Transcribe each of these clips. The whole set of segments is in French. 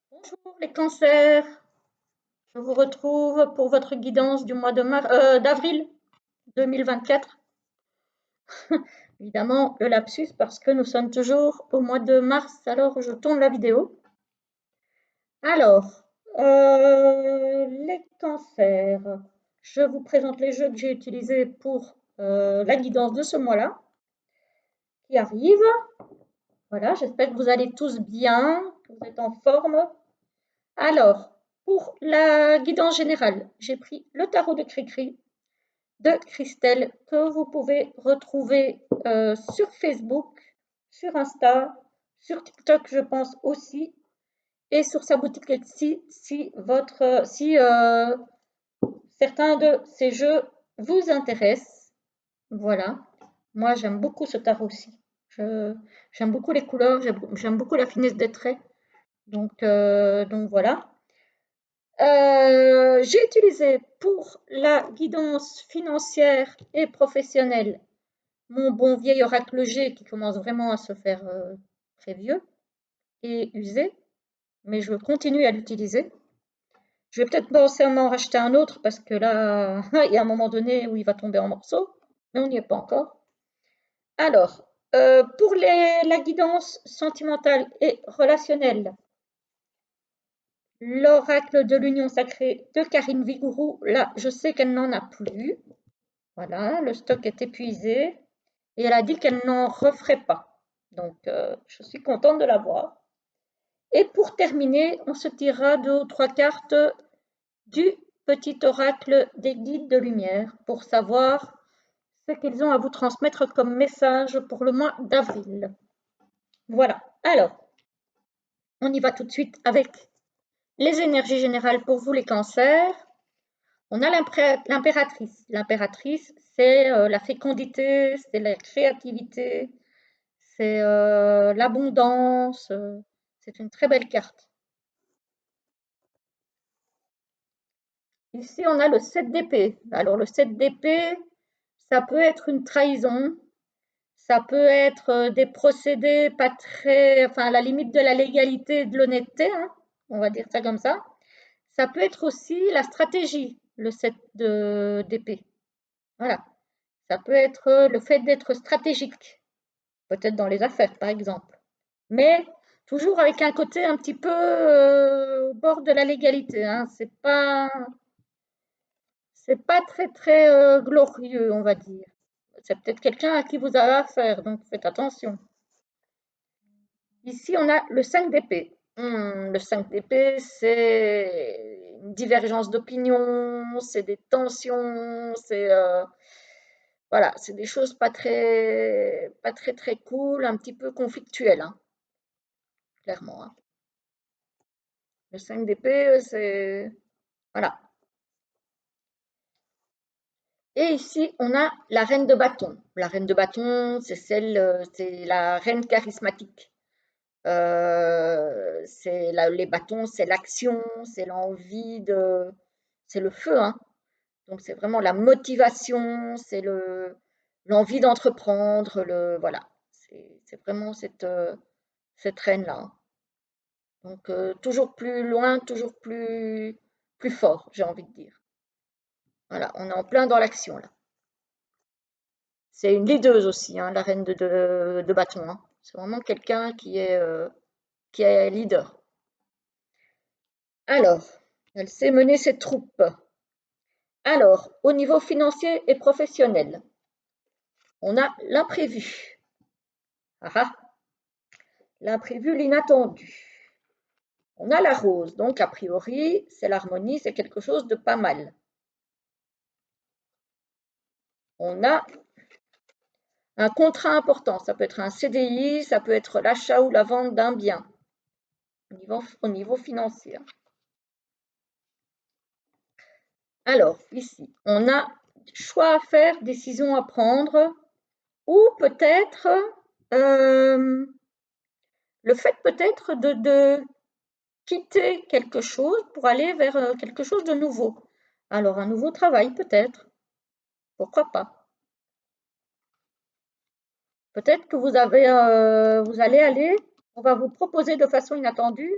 Bonjour les cancers, je vous retrouve pour votre guidance du mois d'avril 2024. Évidemment, le lapsus parce que nous sommes toujours au mois de mars alors je tourne la vidéo. Alors, les cancers, je vous présente les jeux que j'ai utilisés pour la guidance de ce mois-là qui arrive. Voilà, j'espère que vous allez tous bien, que vous êtes en forme. Alors, pour la guidance générale, j'ai pris le tarot de Cricri de Christelle que vous pouvez retrouver sur Facebook, sur Insta, sur TikTok, je pense aussi, et sur sa boutique Etsy si certains de ces jeux vous intéressent. Voilà. Moi, j'aime beaucoup ce tarot aussi. J'aime beaucoup les couleurs, j'aime beaucoup la finesse des traits. Donc voilà. J'ai utilisé pour la guidance financière et professionnelle mon bon vieil oracle G qui commence vraiment à se faire très vieux et usé, mais je continue à l'utiliser. Je vais peut-être penser à m'en racheter un autre parce que là, il y a un moment donné où il va tomber en morceaux, mais on n'y est pas encore. Alors, pour la guidance sentimentale et relationnelle, l'oracle de l'union sacrée de Karine Vigourou, là, je sais qu'elle n'en a plus. Voilà, le stock est épuisé et elle a dit qu'elle n'en referait pas. Donc, je suis contente de l'avoir. Et pour terminer, on se tirera 2 ou 3 cartes du petit oracle des guides de lumière pour savoir ce qu'ils ont à vous transmettre comme message pour le mois d'avril. Voilà, alors, on y va tout de suite avec les énergies générales pour vous les cancers. On a l'impératrice. L'impératrice, c'est la fécondité, c'est la créativité, c'est l'abondance. C'est une très belle carte. Ici, on a le 7 d'épée. Alors, le 7 d'épée, ça peut être une trahison, ça peut être des procédés pas très, enfin, à la limite de la légalité et de l'honnêteté, hein, on va dire ça comme ça. Ça peut être aussi la stratégie, le 7 d'épée. Voilà. Ça peut être le fait d'être stratégique, peut-être dans les affaires, par exemple. Mais toujours avec un côté un petit peu au bord de la légalité, hein. C'est pas très très glorieux, on va dire. C'est peut-être quelqu'un à qui vous avez affaire, donc faites attention. Ici, on a le 5 d'épée. Le 5 d'épée, c'est une divergence d'opinion, c'est des tensions, c'est voilà, c'est des choses pas très très cool, un petit peu conflictuelles, hein, clairement, hein. Le 5 d'épée, c'est voilà. Et ici, on a la reine de bâton. La reine de bâton, c'est la reine charismatique. Les bâtons, c'est l'action, c'est l'envie de, c'est le feu, hein. Donc c'est vraiment la motivation, c'est l'envie d'entreprendre, voilà. C'est vraiment cette reine-là, hein. Donc toujours plus loin, toujours plus fort, j'ai envie de dire. Voilà, on est en plein dans l'action là. C'est une leaduse aussi, hein, la reine de bâton, hein. C'est vraiment quelqu'un qui est leader. Alors, elle sait mener ses troupes. Alors, au niveau financier et professionnel, on a l'imprévu. Ah ah, l'imprévu, l'inattendu. On a la rose, donc a priori, c'est l'harmonie, c'est quelque chose de pas mal. On a un contrat important, ça peut être un CDI, ça peut être l'achat ou la vente d'un bien au niveau financier. Alors, ici, on a choix à faire, décision à prendre, ou peut-être le fait peut-être de quitter quelque chose pour aller vers quelque chose de nouveau. Alors, un nouveau travail peut-être, pourquoi pas. Peut-être que vous allez aller, on va vous proposer de façon inattendue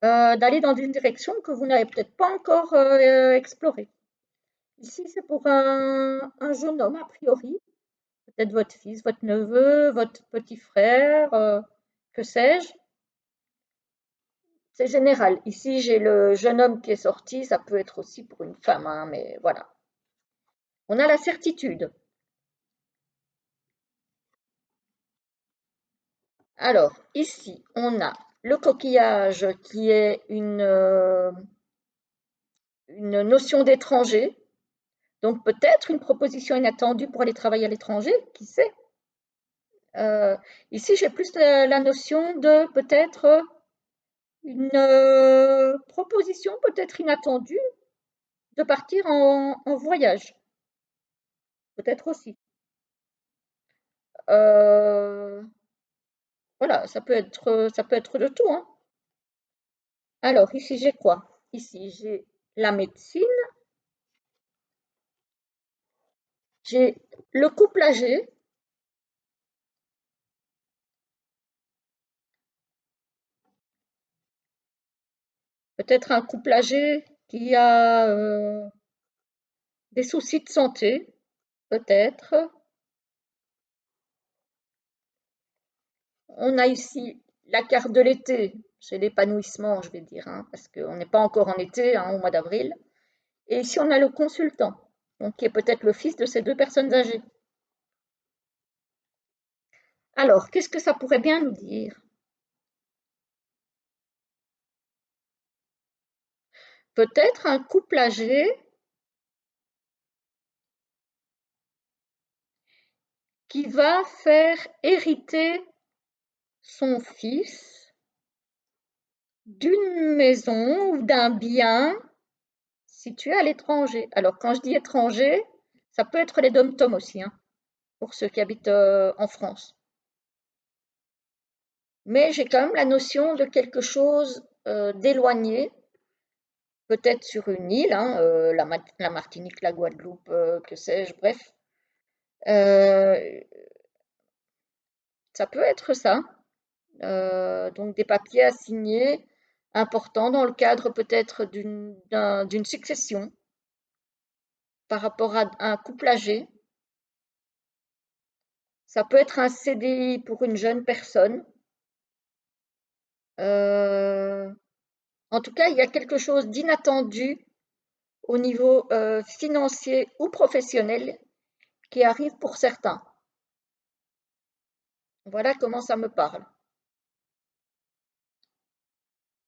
d'aller dans une direction que vous n'avez peut-être pas encore explorée. Ici, c'est pour un jeune homme, a priori, peut-être votre fils, votre neveu, votre petit frère, que sais-je. C'est général. Ici, j'ai le jeune homme qui est sorti, ça peut être aussi pour une femme, hein, mais voilà. On a la certitude. Alors, ici, on a le coquillage qui est une notion d'étranger, donc peut-être une proposition inattendue pour aller travailler à l'étranger, qui sait. Ici, j'ai plus la notion de peut-être une proposition peut-être inattendue de partir en voyage, peut-être aussi. Euh, voilà, ça peut être de tout, hein. Alors, ici, j'ai quoi? Ici, j'ai la médecine, j'ai le couple âgé, peut-être un couple âgé qui a des soucis de santé, peut-être. On a ici la carte de l'été, c'est l'épanouissement, je vais dire, hein, parce qu'on n'est pas encore en été, hein, au mois d'avril. Et ici, on a le consultant, donc qui est peut-être le fils de ces deux personnes âgées. Alors, qu'est-ce que ça pourrait bien nous dire? Peut-être un couple âgé qui va faire hériter son fils d'une maison ou d'un bien situé à l'étranger. Alors, quand je dis étranger, ça peut être les dom-toms aussi, hein, pour ceux qui habitent en France. Mais j'ai quand même la notion de quelque chose d'éloigné, peut-être sur une île, hein, la Martinique, la Guadeloupe, que sais-je, bref. Euh, Ça peut être ça. Donc des papiers à signer importants dans le cadre peut-être d'une succession par rapport à un couple âgé. Ça peut être un CDI pour une jeune personne. Euh, En tout cas, il y a quelque chose d'inattendu au niveau financier ou professionnel qui arrive pour certains. Voilà comment ça me parle.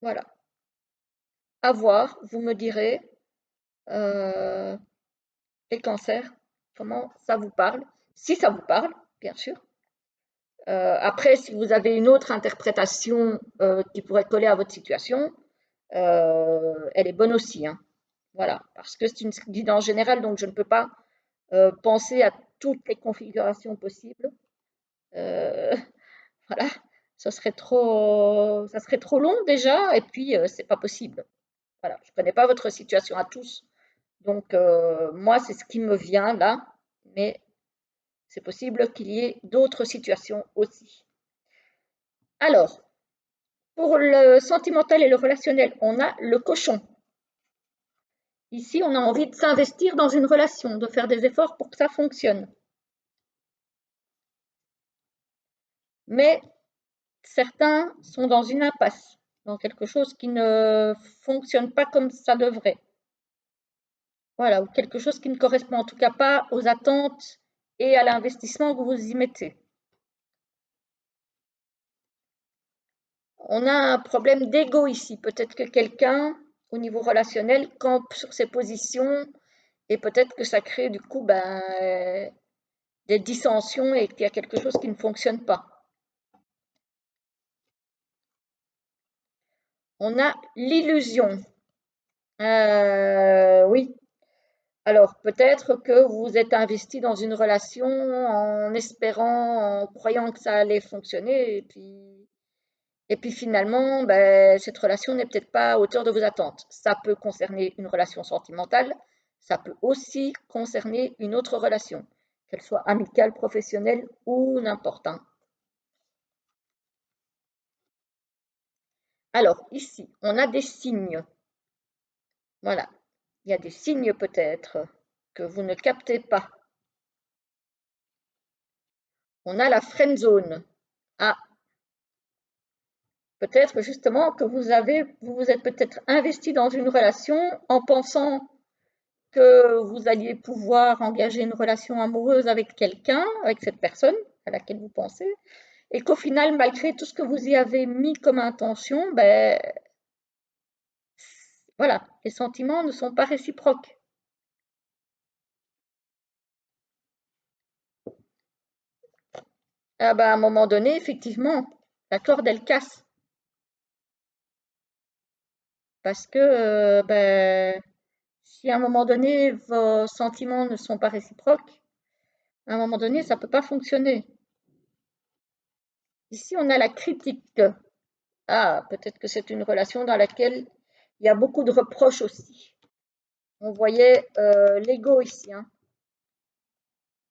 Voilà. À voir, vous me direz, euh, les cancers, comment ça vous parle, si ça vous parle, bien sûr. Après, si vous avez une autre interprétation qui pourrait coller à votre situation, elle est bonne aussi, hein. Voilà, parce que c'est une guidance générale, donc je ne peux pas penser à toutes les configurations possibles. Euh, voilà, ça serait trop long déjà, et puis c'est pas possible. Voilà, je ne connais pas votre situation à tous, donc moi c'est ce qui me vient là, mais c'est possible qu'il y ait d'autres situations aussi. Alors, pour le sentimental et le relationnel, on a le cochon. Ici, on a envie de s'investir dans une relation, de faire des efforts pour que ça fonctionne. Mais certains sont dans une impasse, dans quelque chose qui ne fonctionne pas comme ça devrait. Voilà, ou quelque chose qui ne correspond en tout cas pas aux attentes et à l'investissement que vous y mettez. On a un problème d'ego ici. Peut-être que quelqu'un, au niveau relationnel, campe sur ses positions et peut-être que ça crée du coup des dissensions et qu'il y a quelque chose qui ne fonctionne pas. On a l'illusion. Oui. Alors peut-être que vous vous êtes investi dans une relation en espérant, en croyant que ça allait fonctionner et puis finalement, ben, cette relation n'est peut-être pas à hauteur de vos attentes. Ça peut concerner une relation sentimentale, ça peut aussi concerner une autre relation, qu'elle soit amicale, professionnelle ou n'importe, hein. Alors, ici, on a des signes. Voilà. Il y a des signes peut-être que vous ne captez pas. On a la friend zone. Ah, peut-être justement que vous vous êtes peut-être investi dans une relation en pensant que vous alliez pouvoir engager une relation amoureuse avec quelqu'un, avec cette personne à laquelle vous pensez, et qu'au final, malgré tout ce que vous y avez mis comme intention, ben voilà, les sentiments ne sont pas réciproques. Ah ben, à un moment donné, effectivement, la corde, elle casse. Parce que ben, si à un moment donné, vos sentiments ne sont pas réciproques, à un moment donné, ça ne peut pas fonctionner. Ici, on a la critique. Ah, peut-être que c'est une relation dans laquelle il y a beaucoup de reproches aussi. On voyait l'ego ici, hein.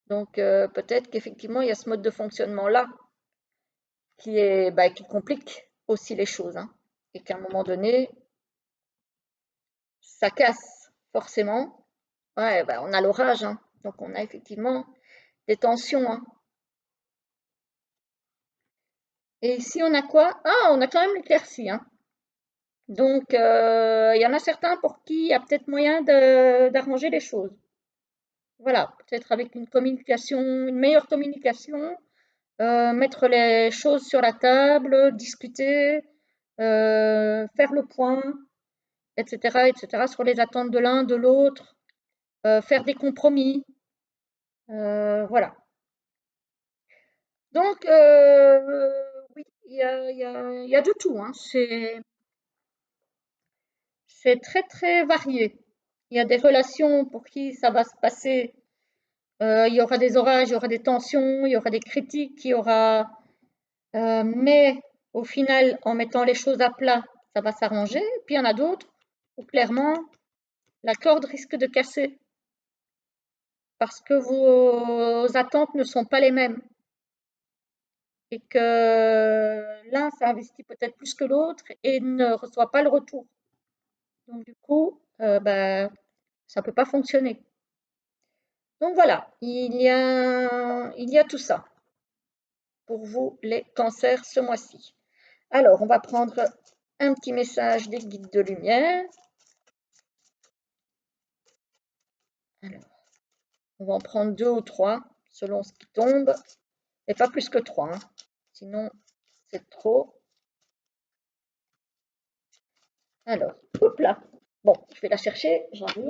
Donc peut-être qu'effectivement, il y a ce mode de fonctionnement-là qui complique aussi les choses, hein. Et qu'à un moment donné, ça casse forcément. Ouais, bah, on a l'orage, hein. Donc on a effectivement des tensions, hein. Et ici, on a quoi? Ah, on a quand même l'éclaircie, hein. Donc, il y en a certains pour qui il y a peut-être moyen d'arranger les choses. Voilà, peut-être avec une meilleure communication, mettre les choses sur la table, discuter, faire le point, etc., sur les attentes de l'un, de l'autre, faire des compromis. Voilà. Donc, oui, il y a de tout, hein. C'est très, très varié. Il y a des relations pour qui ça va se passer. Il y aura des orages, il y aura des tensions, il y aura des critiques, mais au final, en mettant les choses à plat, ça va s'arranger. Puis il y en a d'autres où clairement, la corde risque de casser parce que vos attentes ne sont pas les mêmes et que l'un s'investit peut-être plus que l'autre et ne reçoit pas le retour. Donc du coup, bah, ça ne peut pas fonctionner. Donc voilà, il y a tout ça pour vous les cancers ce mois-ci. Alors, on va prendre un petit message des guides de lumière. Alors, on va en prendre deux ou trois selon ce qui tombe, et pas plus que trois, hein. Sinon c'est trop. Alors, hop là. Bon, je vais la chercher, j'arrive.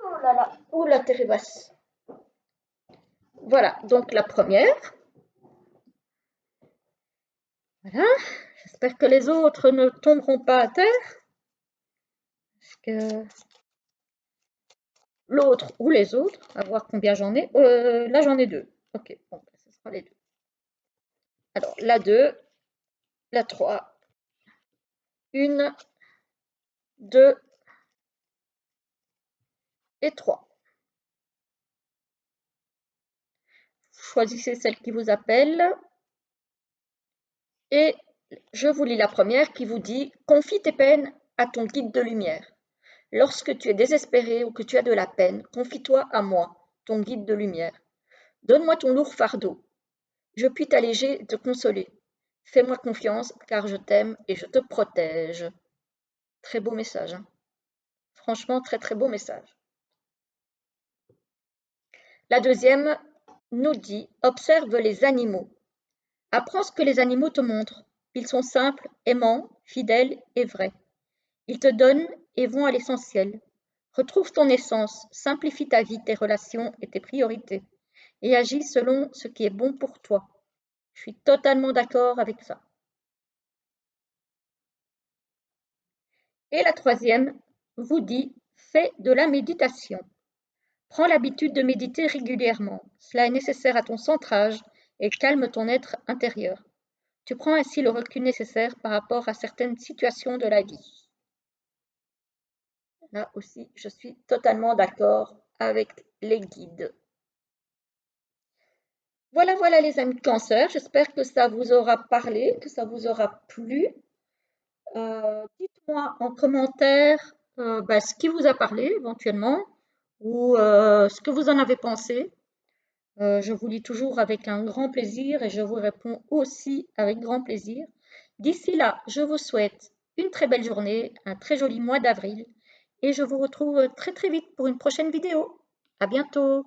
Oh là là, oh la terre est basse. Voilà, donc la première. Voilà, j'espère que les autres ne tomberont pas à terre. Parce que l'autre ou les autres, à voir combien j'en ai. Là, j'en ai deux. Ok, bon, ce sera les deux. Alors, la 2, la 3, une, 2 et 3. Choisissez celle qui vous appelle. Et je vous lis la première qui vous dit « Confie tes peines à ton guide de lumière. Lorsque tu es désespéré ou que tu as de la peine, confie-toi à moi, ton guide de lumière. Donne-moi ton lourd fardeau. Je puis t'alléger et te consoler. Fais-moi confiance car je t'aime et je te protège. » Très beau message, hein. Franchement, très très beau message. La deuxième nous dit « Observe les animaux. Apprends ce que les animaux te montrent. Ils sont simples, aimants, fidèles et vrais. Ils te donnent et vont à l'essentiel. Retrouve ton essence, simplifie ta vie, tes relations et tes priorités, et agis selon ce qui est bon pour toi. Je suis totalement d'accord avec ça. Et la troisième vous dit, fais de la méditation. Prends l'habitude de méditer régulièrement. Cela est nécessaire à ton centrage et calme ton être intérieur. Tu prends ainsi le recul nécessaire par rapport à certaines situations de la vie. Là aussi, je suis totalement d'accord avec les guides. Voilà, voilà les amis Cancer, j'espère que ça vous aura parlé, que ça vous aura plu. Dites-moi en commentaire ce qui vous a parlé éventuellement ou ce que vous en avez pensé. Je vous lis toujours avec un grand plaisir et je vous réponds aussi avec grand plaisir. D'ici là, je vous souhaite une très belle journée, un très joli mois d'avril et je vous retrouve très très vite pour une prochaine vidéo. À bientôt!